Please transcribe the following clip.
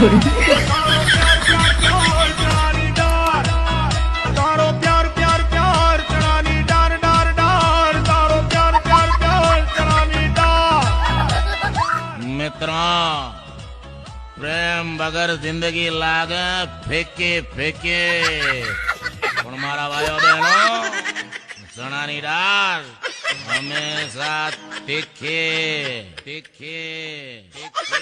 मित्रों, प्रेम बगर जिंदगी लागे फेंके फेंके पण मारा भाइयों बहनों चणानी दाल हमेशा तीखे तीखे तीखे